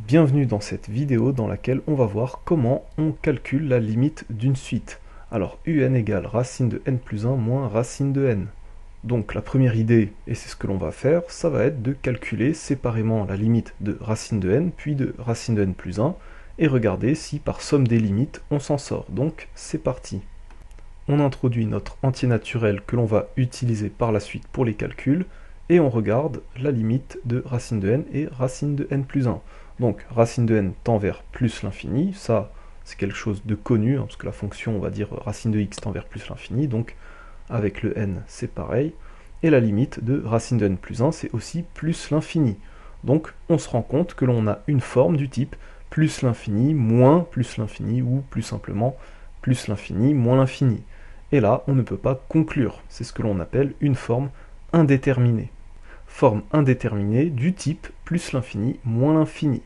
Bienvenue dans cette vidéo dans laquelle on va voir comment on calcule la limite d'une suite. Alors un égale racine de n plus 1 moins racine de n. Donc la première idée, et c'est ce que l'on va faire, ça va être de calculer séparément la limite de racine de n, puis de racine de n plus 1, et regarder si par somme des limites on s'en sort. Donc c'est parti. On introduit notre entier naturel que l'on va utiliser par la suite pour les calculs, et on regarde la limite de racine de n et racine de n plus 1. Donc racine de n tend vers plus l'infini, ça c'est quelque chose de connu, parce que la fonction on va dire racine de x tend vers plus l'infini, donc avec le n c'est pareil, et la limite de racine de n plus 1 c'est aussi plus l'infini. Donc on se rend compte que l'on a une forme du type plus l'infini, moins plus l'infini, ou plus simplement plus l'infini, moins l'infini. Et là on ne peut pas conclure, c'est ce que l'on appelle une forme indéterminée. Forme indéterminée du type plus l'infini, moins l'infini.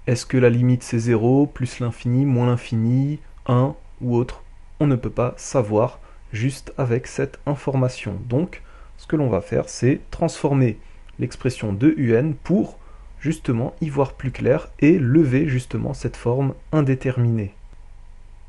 Est-ce que la limite c'est 0, plus l'infini, moins l'infini, 1 ou autre? On ne peut pas savoir juste avec cette information. Donc, ce que l'on va faire, c'est transformer l'expression de un pour justement y voir plus clair et lever justement cette forme indéterminée.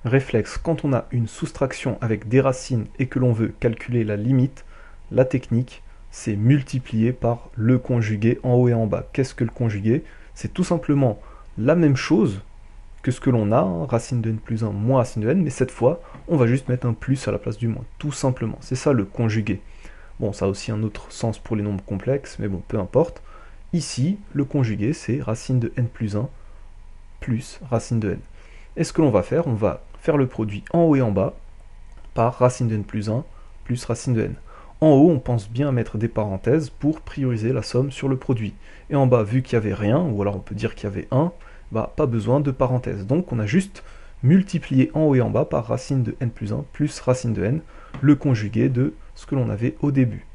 Réflexe, quand on a une soustraction avec des racines et que l'on veut calculer la limite, la technique, c'est multiplier par le conjugué en haut et en bas. Qu'est-ce que le conjugué? C'est tout simplement la même chose que ce que l'on a, hein, racine de n plus 1 moins racine de n, mais cette fois, on va juste mettre un plus à la place du moins, tout simplement. C'est ça le conjugué. Bon, ça a aussi un autre sens pour les nombres complexes, mais bon, peu importe. Ici, le conjugué, c'est racine de n plus 1 plus racine de n. Et ce que l'on va faire, on va faire le produit en haut et en bas par racine de n plus 1 plus racine de n. En haut, on pense bien à mettre des parenthèses pour prioriser la somme sur le produit. Et en bas, vu qu'il n'y avait rien, ou alors on peut dire qu'il y avait 1, bah, pas besoin de parenthèses. Donc on a juste multiplié en haut et en bas par racine de n plus 1 plus racine de n, le conjugué de ce que l'on avait au début.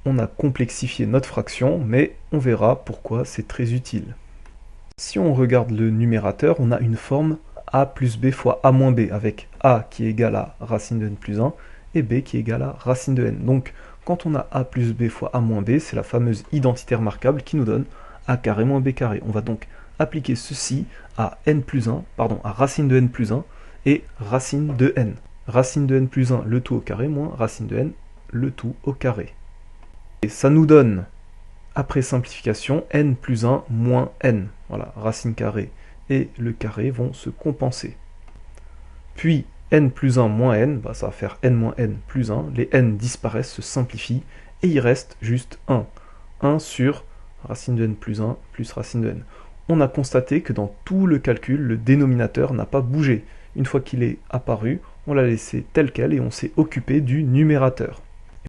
On a complexifié notre fraction, mais on verra pourquoi c'est très utile. Si on regarde le numérateur, on a une forme a plus b fois a moins b, avec a qui est égal à racine de n plus 1, et b qui est égal à racine de n. Donc, quand on a a plus b fois a moins b, c'est la fameuse identité remarquable qui nous donne a carré moins b carré. On va donc appliquer ceci à n plus 1, pardon, à racine de n plus 1 et racine de n. Racine de n plus 1, le tout au carré, moins racine de n, le tout au carré. Et ça nous donne, après simplification, n plus 1 moins n. Voilà, racine carrée et le carré vont se compenser. Puis, n plus 1 moins n, bah ça va faire n moins n plus 1, les n disparaissent, se simplifient, et il reste juste 1. 1 sur racine de n plus 1 plus racine de n. On a constaté que dans tout le calcul, le dénominateur n'a pas bougé. Une fois qu'il est apparu, on l'a laissé tel quel et on s'est occupé du numérateur.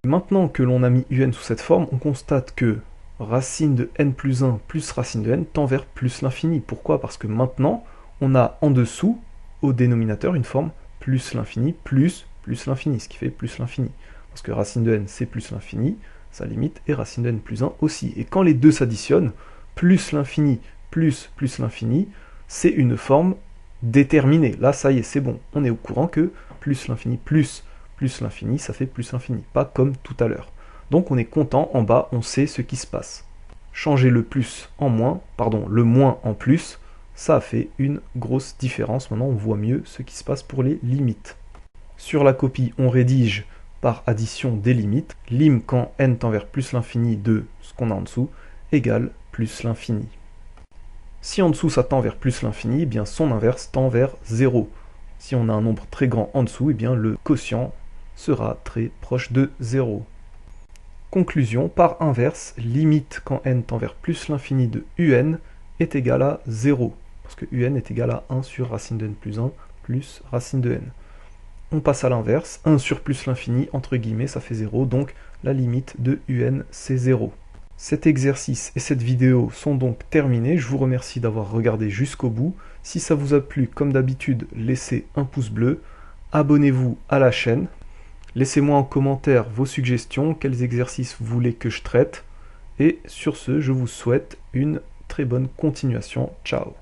Et maintenant que l'on a mis un sous cette forme, on constate que racine de n plus 1 plus racine de n tend vers plus l'infini. Pourquoi? Parce que maintenant, on a en dessous, au dénominateur, une forme plus l'infini, plus l'infini, ce qui fait plus l'infini. Parce que racine de n, c'est plus l'infini, sa limite, et racine de n plus 1 aussi. Et quand les deux s'additionnent, plus l'infini, plus l'infini, c'est une forme déterminée. Là, ça y est, c'est bon. On est au courant que plus l'infini, plus l'infini, ça fait plus l'infini. Pas comme tout à l'heure. Donc on est content, en bas, on sait ce qui se passe. Changer le plus en moins, pardon, le moins en plus, ça a fait une grosse différence. Maintenant, on voit mieux ce qui se passe pour les limites. Sur la copie, on rédige par addition des limites. Lim quand n tend vers plus l'infini de ce qu'on a en dessous, égale plus l'infini. Si en dessous ça tend vers plus l'infini, eh bien son inverse tend vers 0. Si on a un nombre très grand en dessous, eh bien le quotient sera très proche de 0. Conclusion, par inverse, limite quand n tend vers plus l'infini de un est égal à 0. Parce que un est égal à 1 sur racine de n plus 1 plus racine de n. On passe à l'inverse, 1 sur plus l'infini, entre guillemets, ça fait 0, donc la limite de un, c'est 0. Cet exercice et cette vidéo sont donc terminés, je vous remercie d'avoir regardé jusqu'au bout. Si ça vous a plu, comme d'habitude, laissez un pouce bleu, abonnez-vous à la chaîne, laissez-moi en commentaire vos suggestions, quels exercices vous voulez que je traite, et sur ce, je vous souhaite une très bonne continuation. Ciao.